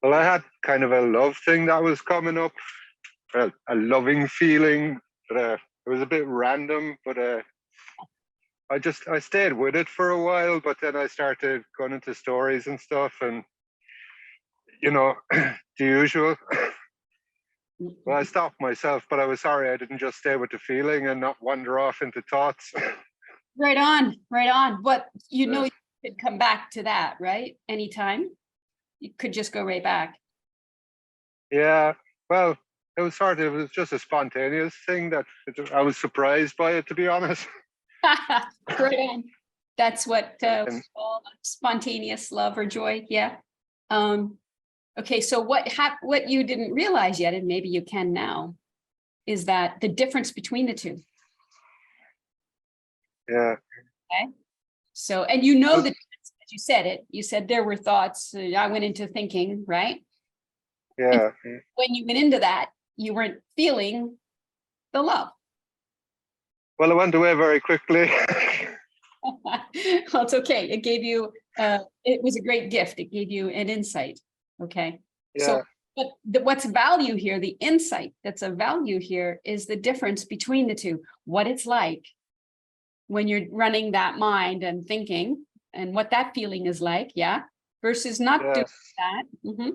Well, I had kind of a love thing that was coming up, a loving feeling. But it was a bit random, but I stayed with it for a while. But then I started going into stories and stuff, and the usual. Well, I stopped myself, but I was sorry I didn't just stay with the feeling and not wander off into thoughts. Right on, right on. But Yeah. you could come back to that, right? Anytime. You could just go right back. Yeah, well, it was just a spontaneous thing that I was surprised by it, to be honest. Right on. That's what And we call spontaneous love or joy. Yeah. Okay, so what you didn't realize yet, and maybe you can now, is that the difference between the two. yeah, Okay. So, and you know well, the difference, as you said it. You said there were thoughts. I went into thinking, right? And yeah, when you went into that, you weren't feeling the love. well, it went away very quickly. Well, it's okay. It gave you, it was a great gift. It gave you an insight. Okay. So, Yeah, but what's value here, the insight that's of value here is the difference between the two, what it's like when you're running that mind and thinking and what that feeling is like. Yeah. Versus not doing yes, that.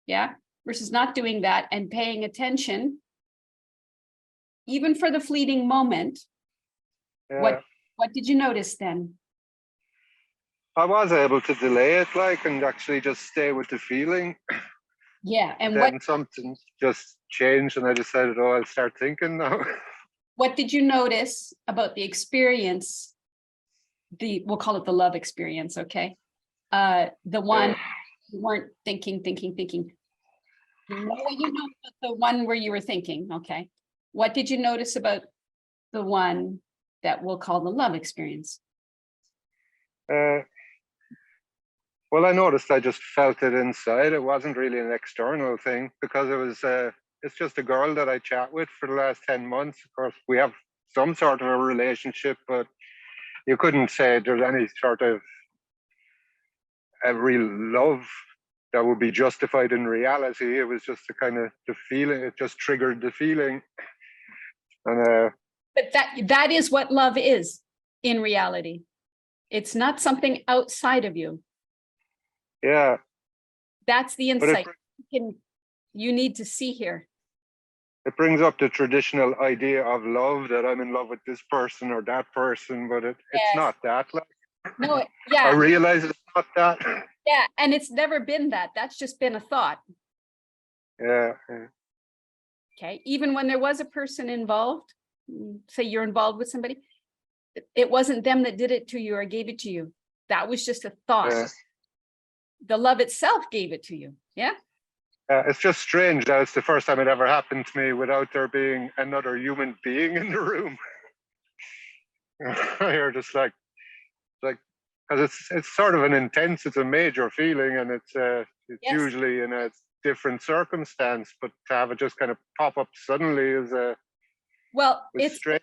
Yeah. Versus not doing that and paying attention, even for the fleeting moment. yeah. What did you notice then? I was able to delay it, like, and actually just stay with the feeling. Yeah. But And then something just changed, and I decided, oh, I'll start thinking now. what did you notice about the experience? We'll call it the love experience, okay? The one Yeah. you weren't thinking. What you know about the one where you were thinking, okay? What did you notice about the one that we'll call the love experience? Uh, well, I noticed I just felt it inside. It wasn't really an external thing because it's just a girl that I chat with for the last 10 months. Of course, we have some sort of a relationship, but you couldn't say there's any sort of a real love that would be justified in reality. It was just the kind of the feeling. It just triggered the feeling, and But that is what love is in reality. It's not something outside of you. yeah. That's the But insight you need to see here. it brings up the traditional idea of love, that I'm in love with this person or that person, but it's Yes. not that. Like, No, I yeah, realize it's not that. yeah. And it's never been that. That's just been a thought. Yeah, yeah, Okay. Even when there was a person involved, say you're involved with somebody, it wasn't them that did it to you or gave it to you. That was just a thought. yeah. The love itself gave it to you. Yeah. It's just strange that it's the first time it ever happened to me without there being another human being in the room. You're just like, because it's sort of an intense, it's a major feeling, and it's Yes. usually in a different circumstance, but to have it just kind of pop up suddenly Well, is strange.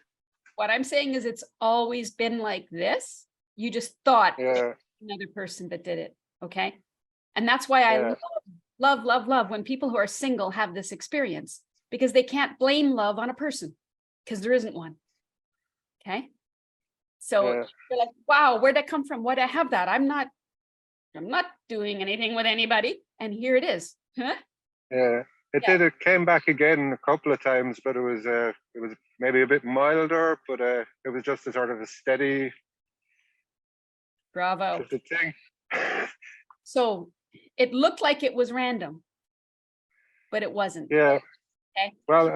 what I'm saying is it's always been like this. You just thought it Yeah, was another person that did it. Okay. And that's why I yeah, love when people who are single have this experience, because they can't blame love on a person because there isn't one. Okay. So yeah, you're like, wow, where'd that come from? Why'd I have that? I'm not doing anything with anybody. And here it is. Huh? yeah. It Yeah. did. It came back again a couple of times, but it was maybe a bit milder, but it was just a sort of a steady, Bravo. just a thing. So it looked like it was random, but it wasn't. Yeah. Okay. Well,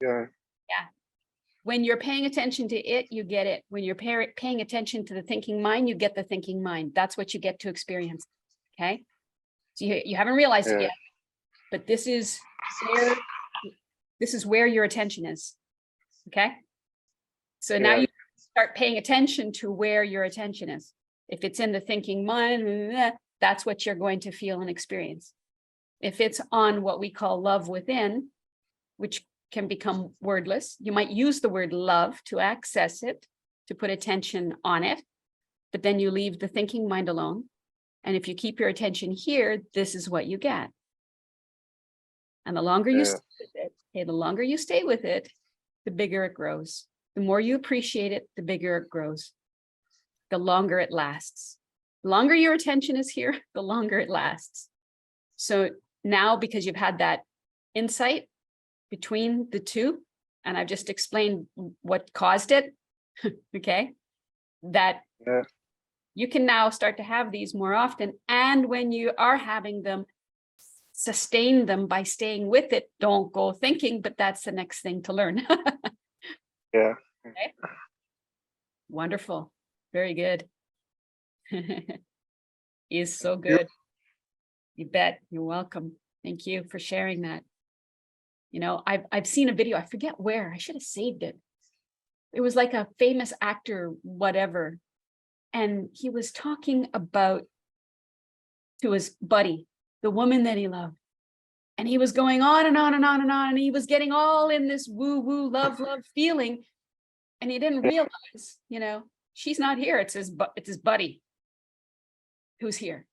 yeah, Yeah. When you're paying attention to it, you get it. When you're paying attention to the thinking mind, you get the thinking mind. That's what you get to experience. Okay. So you haven't realized it yeah, yet, but where this is where your attention is. Okay. So now yeah, you start paying attention to where your attention is. If it's in the thinking mind, that's what you're going to feel and experience. If it's on what we call love within, which can become wordless, you might use the word love to access it, to put attention on it, but then you leave the thinking mind alone. And if you keep your attention here, this is what you get. And the longer you Yeah. stay with it, okay, the longer you stay with it, the bigger it grows. The more you appreciate it, the bigger it grows. The longer it lasts. The longer your attention is here, the longer it lasts. So now, because you've had that insight between the two, and I've just explained what caused it, okay, that Yeah. you can now start to have these more often. And when you are having them, sustain them by staying with it. Don't go thinking, but that's the next thing to learn. Yeah. Okay. Wonderful. Very good. Is so good. You bet. You're welcome. Thank you for sharing that. You know, I've seen a video, I forget where, I should have saved it. It was like a famous actor, whatever. And he was talking about to his buddy, the woman that he loved. And he was going on and on and on and on. And he was getting all in this woo-woo, love feeling. And he didn't realize, you know, she's not here. It's his buddy who's here.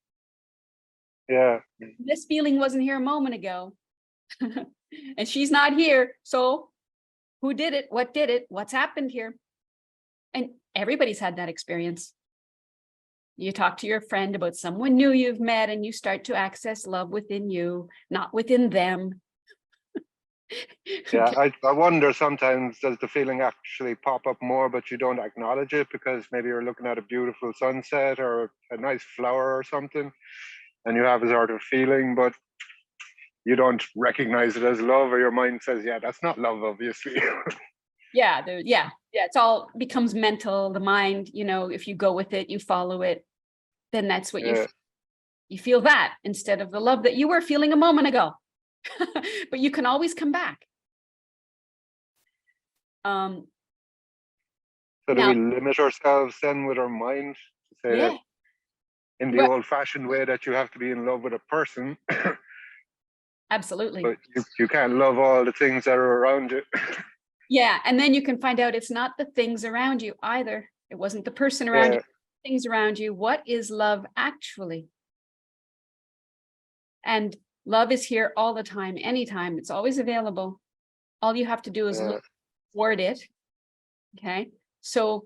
Yeah. This feeling wasn't here a moment ago. And she's not here. So who did it? What did it? What's happened here? And everybody's had that experience. You talk to your friend about someone new you've met and you start to access love within you, not within them. Yeah, I wonder sometimes, does the feeling actually pop up more, but you don't acknowledge it because maybe you're looking at a beautiful sunset or a nice flower or something, and you have a sort of feeling, but you don't recognize it as love, or your mind says, yeah, that's not love, obviously. Yeah, it's all becomes mental, the mind, you know, if you go with it, you follow it, then that's what Yeah. you feel that instead of the love that you were feeling a moment ago. But you can always come back. So do Now, we limit ourselves then with our mind to say yeah, that in the well, old-fashioned way that you have to be in love with a person, absolutely. but you can't love all the things that are around you? Yeah, and then you can find out it's not the things around you either. It wasn't the person around you, things around you. What is love actually? And love is here all the time, anytime. It's always available. All you have to do is look toward it. Okay. So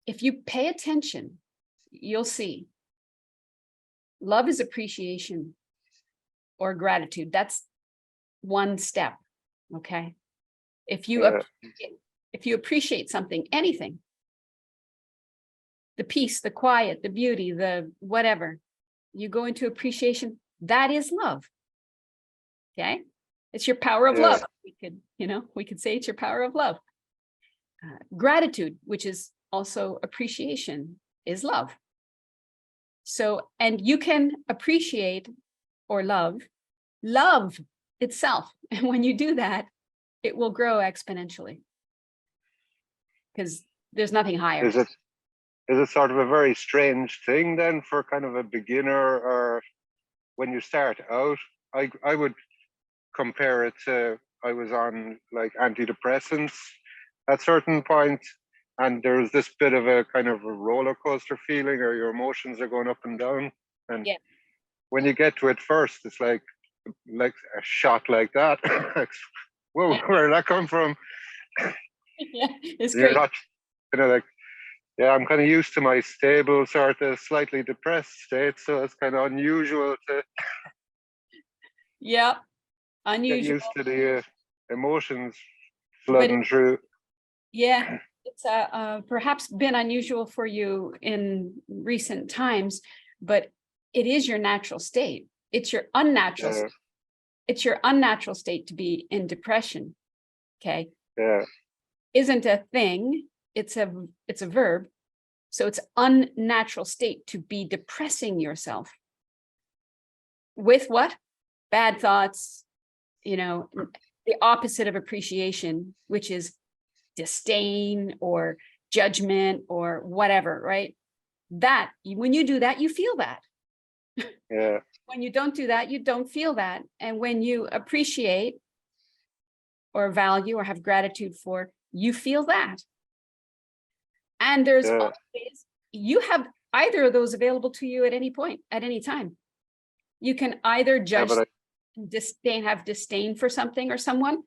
if you pay attention, you'll see love is appreciation or gratitude. That's one step. Okay. If you appreciate something, anything, the peace, the quiet, the beauty, the whatever, you go into appreciation, that is love. Okay. It's your power of love. We could say it's your power of love. Gratitude, which is also appreciation, is love. So, and you can appreciate or love itself. And when you do that, it will grow exponentially because there's nothing higher. Is it sort of a very strange thing then for kind of a beginner, or when you start out? I would compare it to, I was on like antidepressants at certain point, and there's this bit of a kind of a roller coaster feeling, or your emotions are going up and down. And when you get to it first, it's like a shot like that. Whoa, where did that come from? Yeah, it's You're great. not kind of like, yeah, I'm kind of used to my stable, sort of slightly depressed state, so it's kind of unusual to Unusual. get used to the emotions flooding through. Yeah, it's perhaps been unusual for you in recent times, but it is your natural state. It's your unnatural state. It's your unnatural state to be in depression. Okay. Yeah. Isn't a thing, it's a verb. So it's unnatural state to be depressing yourself. With what? Bad thoughts, the opposite of appreciation, which is disdain or judgment or whatever, right? That when you do that, you feel that. Yeah. When you don't do that, you don't feel that. And when you appreciate or value or have gratitude for, you feel that. And there's always, you have either of those available to you at any point, at any time. You can either Yeah, judge, but have disdain for something or someone,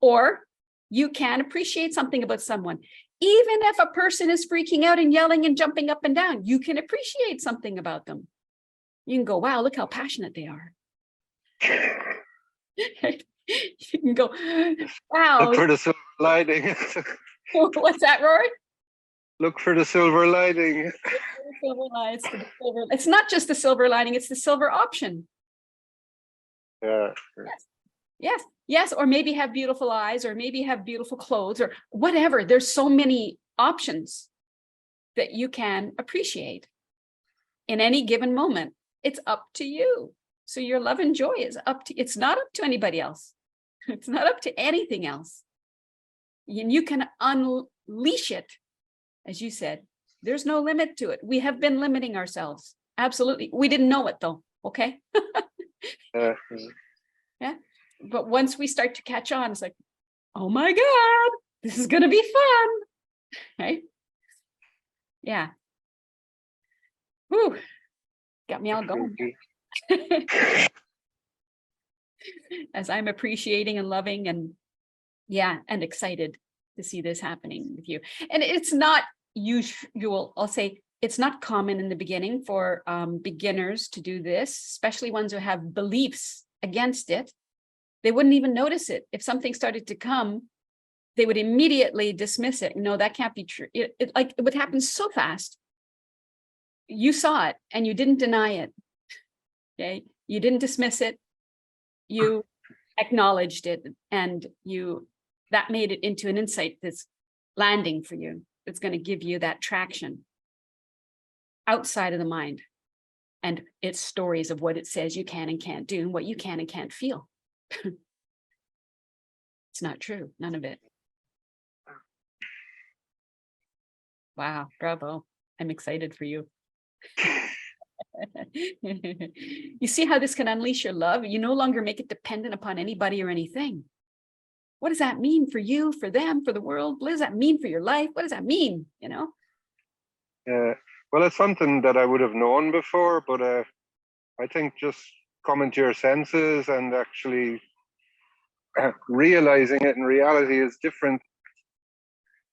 or you can appreciate something about someone. Even if a person is freaking out and yelling and jumping up and down, you can appreciate something about them. You can go, wow, look how passionate they are. You can go, wow. look for the silver lining. What's that, Rory? Look for the silver lining. It's not just the silver lining, it's the silver option. Yeah. Yes, or maybe have beautiful eyes, or maybe have beautiful clothes, or whatever. There's so many options that you can appreciate in any given moment. It's up to you. So your love and joy is it's not up to anybody else. It's not up to anything else. And you can unleash it, as you said. There's no limit to it. We have been limiting ourselves. Absolutely. We didn't know it though. Okay. Yeah. But once we start to catch on, it's like, oh my God, this is going to be fun. Right? Yeah. Whew. Got me all going. As I'm appreciating and loving and excited to see this happening with you. And it's not usual, I'll say it's not common in the beginning for beginners to do this, especially ones who have beliefs against it. They wouldn't even notice it. If something started to come, they would immediately dismiss it. No, that can't be true. It would happen so fast. You saw it and you didn't deny it. Okay. You didn't dismiss it. You acknowledged it, and that made it into an insight that's landing for you. It's going to give you that traction outside of the mind. And it's stories of what it says you can and can't do and what you can and can't feel. It's not true. None of it. Wow. Bravo. I'm excited for you. You see how this can unleash your love? You no longer make it dependent upon anybody or anything. What does that mean for you, for them, for the world? What does that mean for your life? What does that mean? You know? Yeah. Well, it's something that I would have known before, but I think just coming to your senses and actually realizing it in reality is different.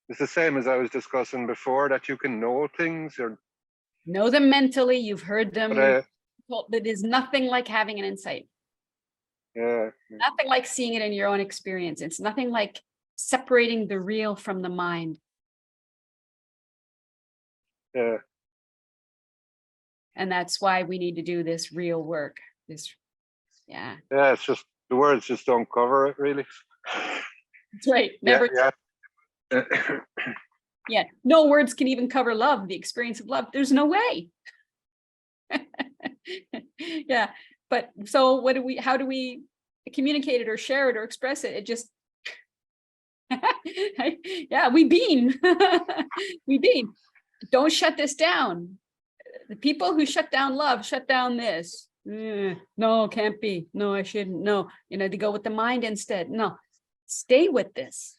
It's the same as I was discussing before, that you can know things or know them mentally. You've heard them. But it is nothing like having an insight. Yeah. Nothing like seeing it in your own experience. It's nothing like separating the real from the mind. Yeah. And that's why we need to do this real work. Yeah, it's just the words just don't cover it really. That's right. Never. Yeah. Yeah. No words can even cover love, the experience of love. There's no way. Yeah. But so how do we communicate it or share it or express it? It just, yeah, we beam. We beam. Don't shut this down. The people who shut down love, shut down this. No, can't be. No, I shouldn't. No, they go with the mind instead. No, stay with this.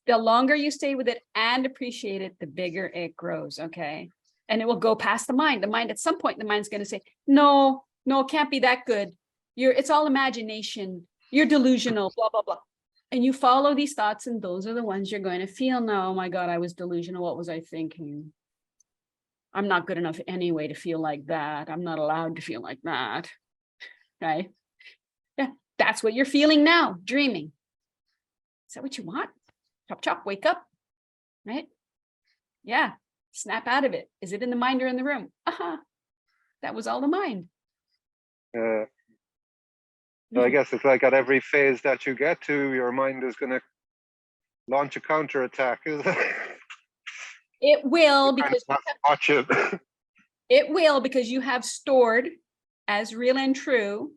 The longer you stay with it and appreciate it, the bigger it grows. Okay. And it will go past the mind. The mind, at some point, the mind's going to say, no, it can't be that good. It's all imagination. You're delusional, blah, blah, blah. And you follow these thoughts, and those are the ones you're going to feel. No, oh my God, I was delusional. What was I thinking? I'm not good enough anyway to feel like that. I'm not allowed to feel like that. Right? Yeah, that's what you're feeling now, dreaming. Is that what you want? Chop, chop, wake up. Right? Yeah, snap out of it. Is it in the mind or in the room? That was all the mind. So I guess it's like at every phase that you get to, your mind is going to launch a counterattack, is it? It will, because watch it. It will, because you have stored as real and true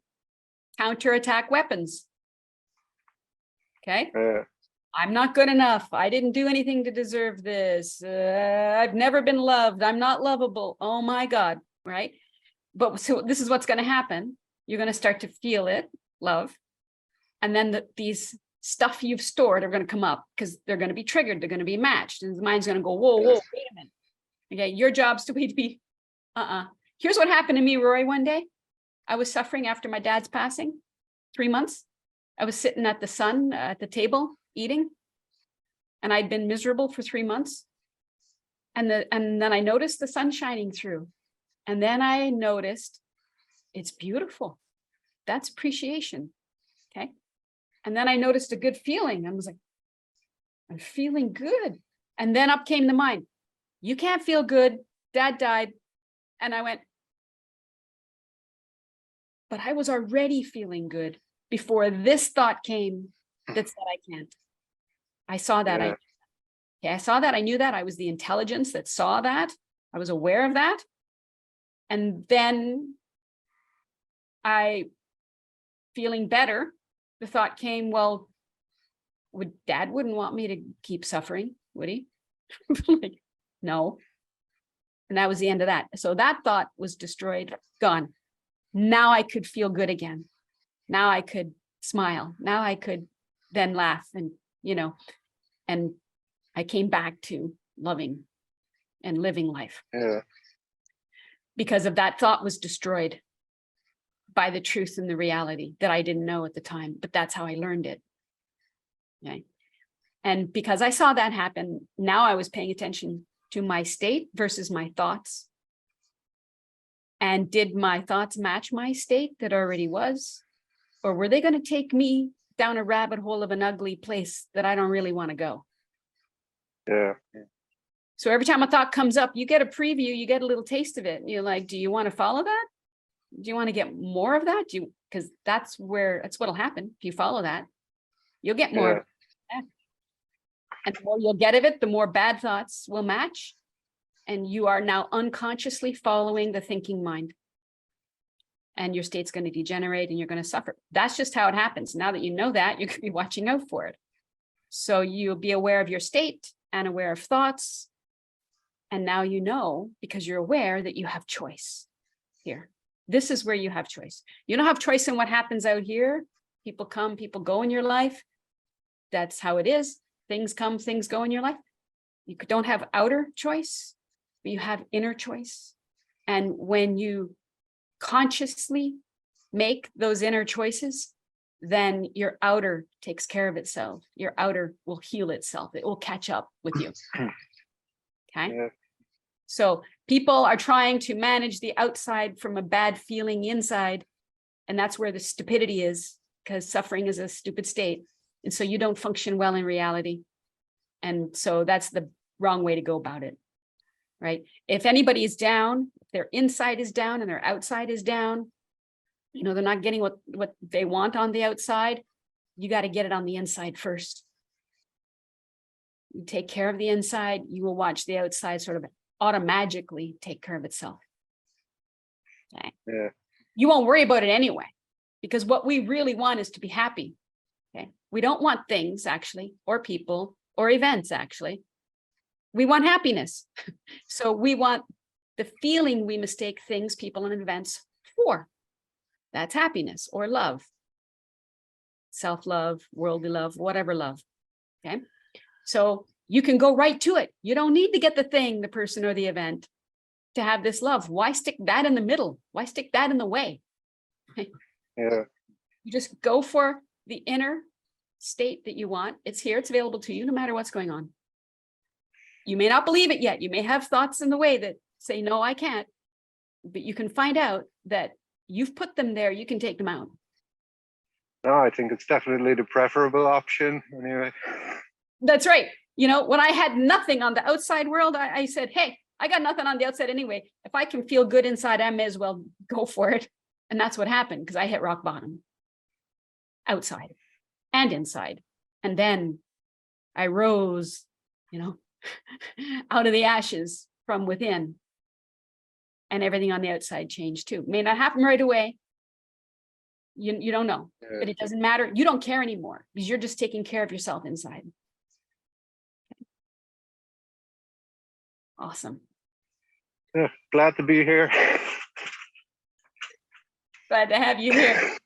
counterattack weapons. Okay. I'm not good enough. I didn't do anything to deserve this. I've never been loved. I'm not lovable. Oh my God. Right. But so this is what's going to happen. You're going to start to feel it, love. And then these stuff you've stored are going to come up because they're going to be triggered. They're going to be matched. And the mind's going to go, whoa, wait a minute. Okay, your job's to be, Here's what happened to me, Roy, one day. I was suffering after my dad's passing, 3 months. I was sitting at the sun at the table eating, and I'd been miserable for 3 months. And then I noticed the sun shining through. And then I noticed it's beautiful. That's appreciation. Okay. And then I noticed a good feeling. I was like, I'm feeling good. And then up came the mind. You can't feel good. Dad died. And I went, but I was already feeling good before this thought came that said I can't. I saw that. I saw that. I knew that. I was the intelligence that saw that. I was aware of that. And then feeling better, the thought came, well, Dad wouldn't want me to keep suffering, would he? Like, no. And that was the end of that. So that thought was destroyed, gone. Now I could feel good again. Now I could smile. Now I could then laugh and, and I came back to loving and living life. Yeah. Because of that thought was destroyed by the truth and the reality that I didn't know at the time, but that's how I learned it. Okay. And because I saw that happen, now I was paying attention to my state versus my thoughts. And did my thoughts match my state that already was? Or were they going to take me down a rabbit hole of an ugly place that I don't really want to go? Yeah. So every time a thought comes up, you get a preview, you get a little taste of it. And you're like, do you want to follow that? Do you want to get more of that? Because that's what'll happen. If you follow that, you'll get more. Of that. And the more you'll get of it, the more bad thoughts will match. And you are now unconsciously following the thinking mind. And your state's going to degenerate and you're going to suffer. That's just how it happens. Now that you know that, you could be watching out for it. So you'll be aware of your state and aware of thoughts. And now you know, because you're aware, that you have choice here. This is where you have choice. You don't have choice in what happens out here. People come, people go in your life. That's how it is. Things come, things go in your life. You don't have outer choice, but you have inner choice. And when you consciously make those inner choices, then your outer takes care of itself. Your outer will heal itself. It will catch up with you. Okay. Yeah. So people are trying to manage the outside from a bad feeling inside. And that's where the stupidity is, because suffering is a stupid state. And so you don't function well in reality. And so that's the wrong way to go about it. Right. If anybody is down, if their inside is down and their outside is down, they're not getting what they want on the outside. You got to get it on the inside first. You take care of the inside, you will watch the outside sort of automatically take care of itself. Okay. Yeah. You won't worry about it anyway, because what we really want is to be happy. Okay. We don't want things actually, or people, or events actually. We want happiness. So we want the feeling we mistake things, people, and events for. That's happiness or love. Self-love, worldly love, whatever love. Okay. So you can go right to it. You don't need to get the thing, the person, or the event to have this love. Why stick that in the middle? Why stick that in the way? Yeah. You just go for the inner state that you want. It's here. It's available to you no matter what's going on. You may not believe it yet. You may have thoughts in the way that say, no, I can't. But you can find out that you've put them there. You can take them out. No, I think it's definitely the preferable option anyway. That's right. When I had nothing on the outside world, I said, hey, I got nothing on the outside anyway. If I can feel good inside, I may as well go for it. And that's what happened, because I hit rock bottom outside and inside. And then I rose, out of the ashes from within. And everything on the outside changed too. May not happen right away. You don't know, but it doesn't matter. You don't care anymore because you're just taking care of yourself inside. Awesome. Yeah, glad to be here. Glad to have you here.